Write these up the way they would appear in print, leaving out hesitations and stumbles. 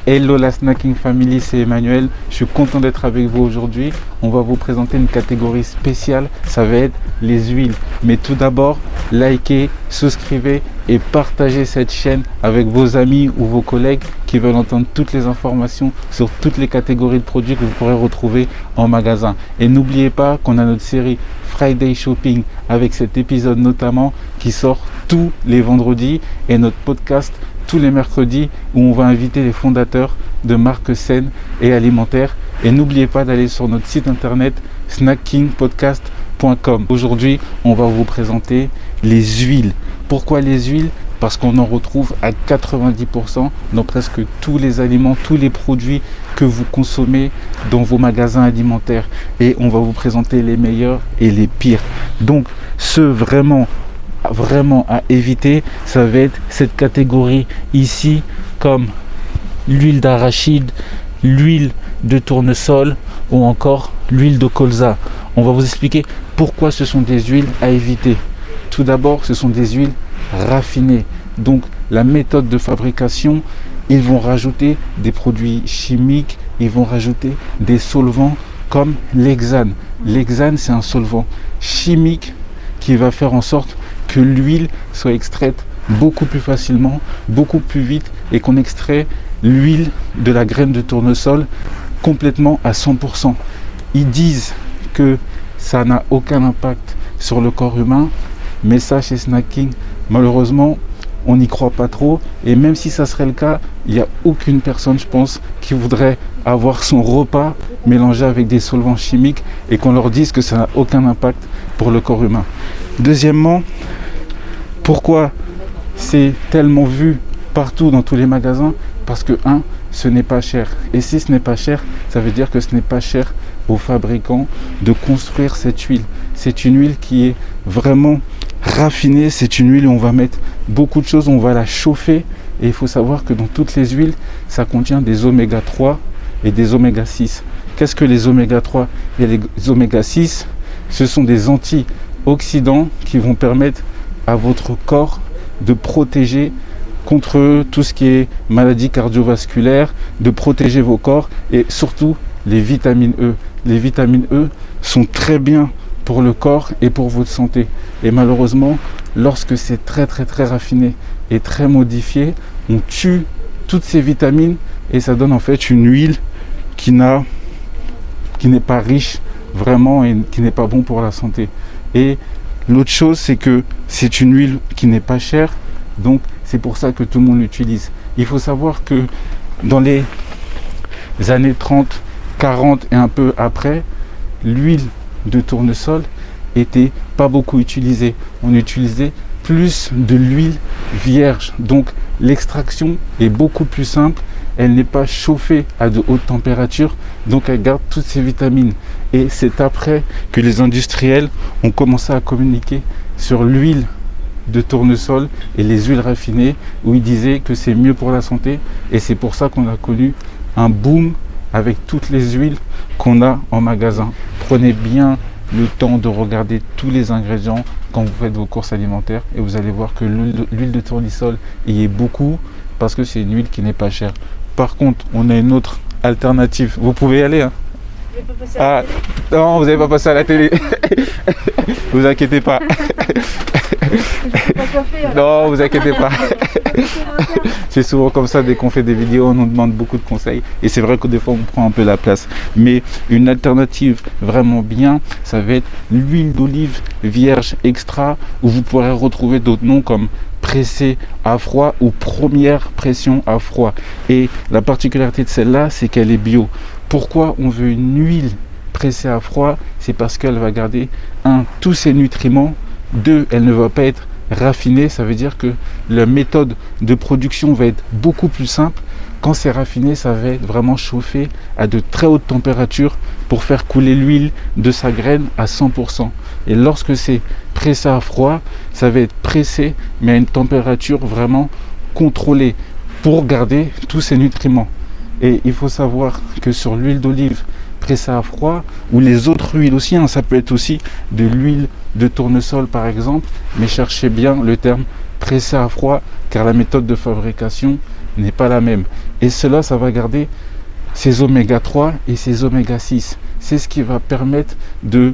Hello la Snacking Family, c'est Emmanuel. Je suis content d'être avec vous aujourd'hui. On va vous présenter une catégorie spéciale, ça va être les huiles. Mais tout d'abord, likez, souscrivez et partagez cette chaîne avec vos amis ou vos collègues qui veulent entendre toutes les informations sur toutes les catégories de produits que vous pourrez retrouver en magasin. Et n'oubliez pas qu'on a notre série Friday Shopping avec cet épisode notamment qui sort tous les vendredis et notre podcast tous les mercredis où on va inviter les fondateurs de marques saines et alimentaires. Et n'oubliez pas d'aller sur notre site internet snackingpodcast.com. Aujourd'hui, on va vous présenter les huiles. Pourquoi les huiles? Parce qu'on en retrouve à 90% dans presque tous les aliments, tous les produits que vous consommez dans vos magasins alimentaires. Et on va vous présenter les meilleurs et les pires. Donc, ceux vraiment à éviter, ça va être cette catégorie ici, comme l'huile d'arachide, l'huile de tournesol ou encore l'huile de colza. On va vous expliquer pourquoi ce sont des huiles à éviter. Tout d'abord, ce sont des huiles raffinées. Donc la méthode de fabrication, ils vont rajouter des produits chimiques, ils vont rajouter des solvants comme l'hexane. L'hexane, c'est un solvant chimique qui va faire en sorte que l'huile soit extraite beaucoup plus facilement, beaucoup plus vite et qu'on extrait l'huile de la graine de tournesol complètement à 100%. Ils disent que ça n'a aucun impact sur le corps humain, mais ça chez Snacking, malheureusement, on n'y croit pas trop. Et même si ça serait le cas, il n'y a aucune personne, je pense, qui voudrait avoir son repas mélangé avec des solvants chimiques et qu'on leur dise que ça n'a aucun impact pour le corps humain. Deuxièmement, pourquoi c'est tellement vu partout dans tous les magasins? Parce que ce n'est pas cher. Et si ce n'est pas cher, ça veut dire que ce n'est pas cher aux fabricants de construire cette huile. C'est une huile qui est vraiment raffinée. C'est une huile où on va mettre beaucoup de choses, on va la chauffer. Et il faut savoir que dans toutes les huiles, ça contient des oméga 3 et des oméga 6. Qu'est-ce que les oméga 3 et les oméga 6? Ce sont des antioxydants qui vont permettre à votre corps de protéger contre tout ce qui est maladie cardiovasculaire, de protéger vos corps et surtout les vitamines E. Les vitamines E sont très bien pour le corps et pour votre santé. Et malheureusement, lorsque c'est très raffiné et très modifié, on tue toutes ces vitamines et ça donne en fait une huile qui n'est pas riche vraiment et qui n'est pas bon pour la santé. Et l'autre chose, c'est que c'est une huile qui n'est pas chère, donc c'est pour ça que tout le monde l'utilise. Il faut savoir que dans les années 30, 40 et un peu après, l'huile de tournesol était pas beaucoup utilisée. On utilisait plus de l'huile vierge. Donc l'extraction est beaucoup plus simple. Elle n'est pas chauffée à de hautes températures, donc elle garde toutes ses vitamines. Et c'est après que les industriels ont commencé à communiquer sur l'huile de tournesol et les huiles raffinées, où ils disaient que c'est mieux pour la santé. Et c'est pour ça qu'on a connu un boom avec toutes les huiles qu'on a en magasin. Prenez bien le temps de regarder tous les ingrédients quand vous faites vos courses alimentaires et vous allez voir que l'huile de tournesol y est beaucoup parce que c'est une huile qui n'est pas chère. Par contre, on a une autre alternative. Vous pouvez y aller, hein? Ah, non, vous n'avez pas passé à la télé. Vous inquiétez pas. Non, vous inquiétez pas. C'est souvent comme ça, dès qu'on fait des vidéos, on nous demande beaucoup de conseils. Et c'est vrai que des fois, on prend un peu la place. Mais une alternative vraiment bien, ça va être l'huile d'olive vierge extra, où vous pourrez retrouver d'autres noms comme pressée à froid ou première pression à froid. Et la particularité de celle-là, c'est qu'elle est bio. Pourquoi on veut une huile pressée à froid? C'est parce qu'elle va garder tous ses nutriments. 2, elle ne va pas être raffinée, ça veut dire que la méthode de production va être beaucoup plus simple. Quand c'est raffiné, ça va être vraiment chauffé à de très hautes températures pour faire couler l'huile de sa graine à 100%. Et lorsque c'est pressé à froid, ça va être pressé mais à une température vraiment contrôlée pour garder tous ses nutriments. Et il faut savoir que sur l'huile d'olive pressée à froid, ou les autres huiles aussi, ça peut être aussi de l'huile de tournesol par exemple, mais cherchez bien le terme pressé à froid car la méthode de fabrication n'est pas la même. Et cela, ça va garder ces oméga 3 et ces oméga 6. C'est ce qui va permettre de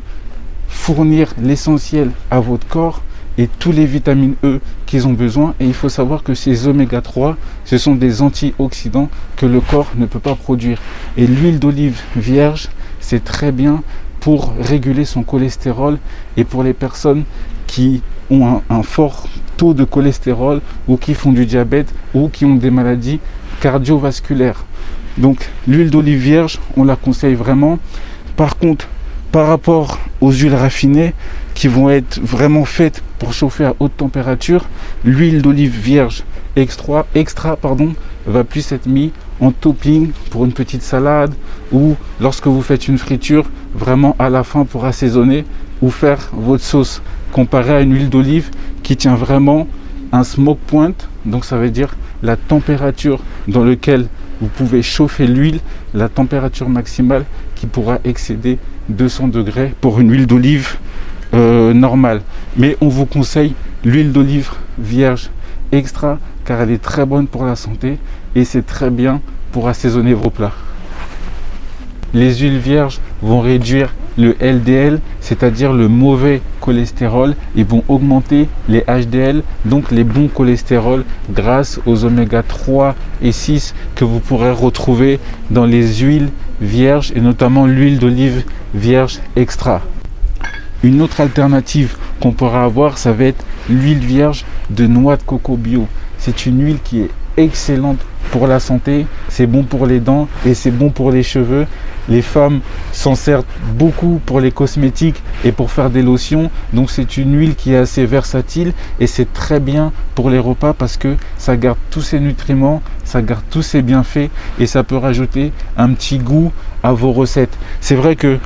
fournir l'essentiel à votre corps et tous les vitamines E qu'ils ont besoin. Et il faut savoir que ces oméga 3, ce sont des antioxydants que le corps ne peut pas produire. Et l'huile d'olive vierge, c'est très bien pour réguler son cholestérol et pour les personnes qui ont un fort taux de cholestérol ou qui font du diabète ou qui ont des maladies cardiovasculaires. Donc l'huile d'olive vierge, on la conseille vraiment. Par contre, par rapport aux huiles raffinées qui vont être vraiment faites pour chauffer à haute température, l'huile d'olive vierge extra va plus être mis en topping pour une petite salade ou lorsque vous faites une friture, vraiment à la fin pour assaisonner ou faire votre sauce, comparé à une huile d'olive qui tient vraiment un smoke point. Donc ça veut dire la température dans laquelle vous pouvez chauffer l'huile, la température maximale qui pourra excéder 200 degrés pour une huile d'olive normale. Mais on vous conseille l'huile d'olive vierge extra car elle est très bonne pour la santé et c'est très bien pour assaisonner vos plats. Les huiles vierges vont réduire le LDL, c'est-à-dire le mauvais cholestérol, et vont augmenter les HDL, donc les bons cholestérols, grâce aux oméga 3 et 6 que vous pourrez retrouver dans les huiles vierges et notamment l'huile d'olive vierge extra. Une autre alternative qu'on pourra avoir, ça va être l'huile vierge de noix de coco bio. C'est une huile qui est excellente pour la santé, c'est bon pour les dents et c'est bon pour les cheveux. Les femmes s'en servent beaucoup pour les cosmétiques et pour faire des lotions. Donc c'est une huile qui est assez versatile et c'est très bien pour les repas parce que ça garde tous ses nutriments, ça garde tous ses bienfaits et ça peut rajouter un petit goût à vos recettes. C'est vrai que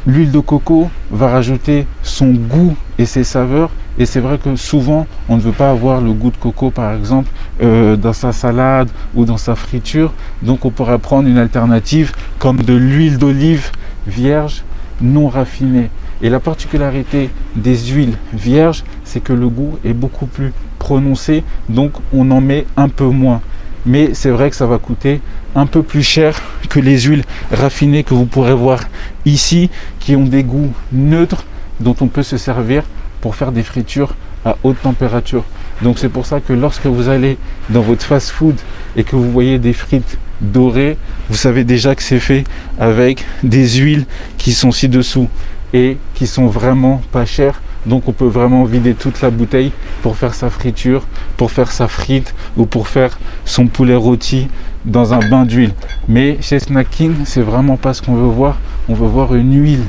l'huile de coco va rajouter son goût et ses saveurs. Et c'est vrai que souvent, on ne veut pas avoir le goût de coco, par exemple, dans sa salade ou dans sa friture. Donc, on pourrait prendre une alternative comme de l'huile d'olive vierge non raffinée. Et la particularité des huiles vierges, c'est que le goût est beaucoup plus prononcé. Donc, on en met un peu moins. Mais c'est vrai que ça va coûter un peu plus cher que les huiles raffinées que vous pourrez voir ici, qui ont des goûts neutres dont on peut se servir pour faire des fritures à haute température. Donc c'est pour ça que lorsque vous allez dans votre fast-food et que vous voyez des frites dorées, vous savez déjà que c'est fait avec des huiles qui sont ci-dessous et qui sont vraiment pas chères. Donc on peut vraiment vider toute la bouteille pour faire sa friture, pour faire sa frite ou pour faire son poulet rôti dans un bain d'huile. Mais chez Snack King, c'est vraiment pas ce qu'on veut voir. On veut voir une huile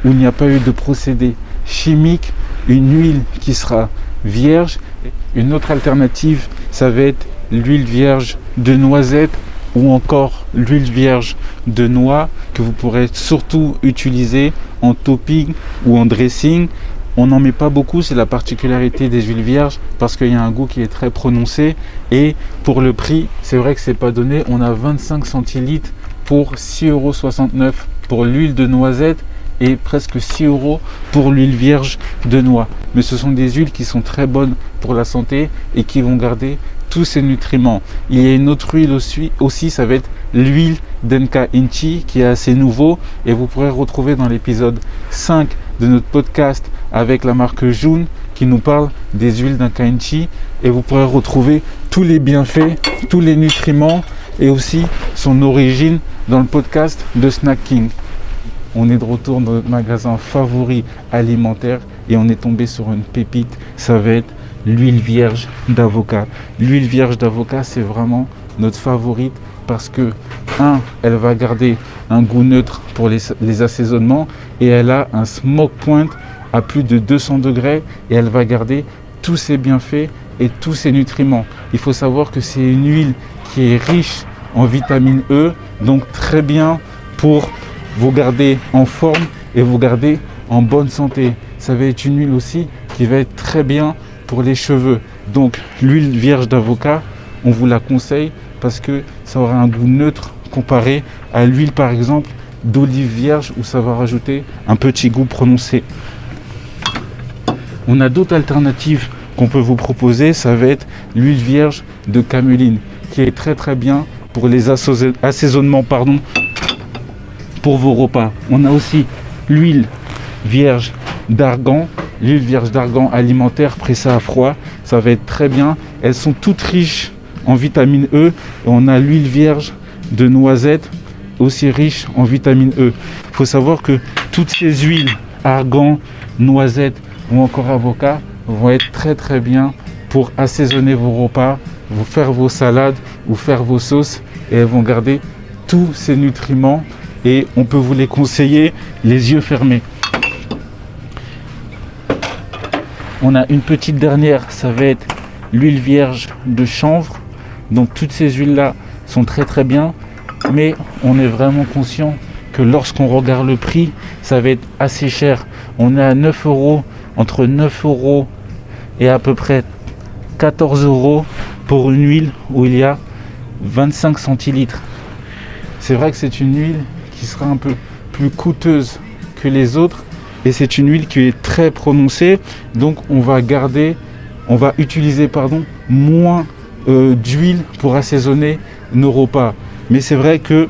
où il n'y a pas eu de procédé chimique, une huile qui sera vierge. Une autre alternative, ça va être l'huile vierge de noisette ou encore l'huile vierge de noix que vous pourrez surtout utiliser en topping ou en dressing. On n'en met pas beaucoup, c'est la particularité des huiles vierges parce qu'il y a un goût qui est très prononcé et pour le prix, c'est vrai que c'est pas donné. On a 25 centilitres pour 6,69 € pour l'huile de noisette et presque 6 € pour l'huile vierge de noix. Mais ce sont des huiles qui sont très bonnes pour la santé et qui vont garder tous ces nutriments. Il y a une autre huile aussi, ça va être l'huile d'Enka Inchi qui est assez nouveau et vous pourrez retrouver dans l'épisode 5 de notre podcast avec la marque June qui nous parle des huiles d'Enka Inchi et vous pourrez retrouver tous les bienfaits, tous les nutriments et aussi son origine dans le podcast de Snack King. On est de retour dans notre magasin favori alimentaire et on est tombé sur une pépite, ça va être l'huile vierge d'avocat. L'huile vierge d'avocat, c'est vraiment notre favorite parce que, elle va garder un goût neutre pour les assaisonnements et elle a un smoke point à plus de 200 degrés et elle va garder tous ses bienfaits et tous ses nutriments. Il faut savoir que c'est une huile qui est riche en vitamine E, donc très bien pour vous garder en forme et vous garder en bonne santé. Ça va être une huile aussi qui va être très bien pour les cheveux. Donc l'huile vierge d'avocat, on vous la conseille parce que ça aura un goût neutre comparé à l'huile par exemple d'olive vierge où ça va rajouter un petit goût prononcé. On a d'autres alternatives qu'on peut vous proposer, ça va être l'huile vierge de cameline qui est très bien pour les assaisonnements pour vos repas. On a aussi l'huile vierge d'argan. L'huile vierge d'argan alimentaire pressée à froid, ça va être très bien. Elles sont toutes riches en vitamine E. Et on a l'huile vierge de noisette, aussi riche en vitamine E. Il faut savoir que toutes ces huiles, argan, noisette ou encore avocat, vont être très bien pour assaisonner vos repas, vous faire vos salades ou faire vos sauces, et elles vont garder tous ces nutriments et on peut vous les conseiller les yeux fermés. On a une petite dernière, ça va être l'huile vierge de chanvre. Donc toutes ces huiles là sont très bien, mais on est vraiment conscient que lorsqu'on regarde le prix, ça va être assez cher. On est à 9 €, entre 9 € et à peu près 14 € pour une huile où il y a 25 centilitres. C'est vrai que c'est une huile qui sera un peu plus coûteuse que les autres, et c'est une huile qui est très prononcée, donc on va utiliser moins d'huile pour assaisonner nos repas. Mais c'est vrai que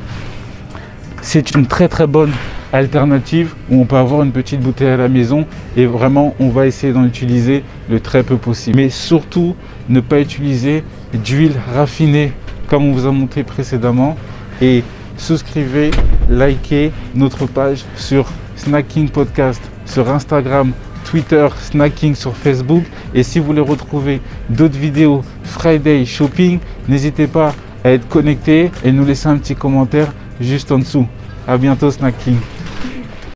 c'est une très bonne alternative où on peut avoir une petite bouteille à la maison, et vraiment on va essayer d'en utiliser le très peu possible. Mais surtout ne pas utiliser d'huile raffinée comme on vous a montré précédemment, et souscrivez, likez notre page sur Snacking Podcast sur Instagram, Twitter, Snacking sur Facebook. Et si vous voulez retrouver d'autres vidéos Friday Shopping, n'hésitez pas à être connecté et nous laisser un petit commentaire juste en dessous. À bientôt Snacking.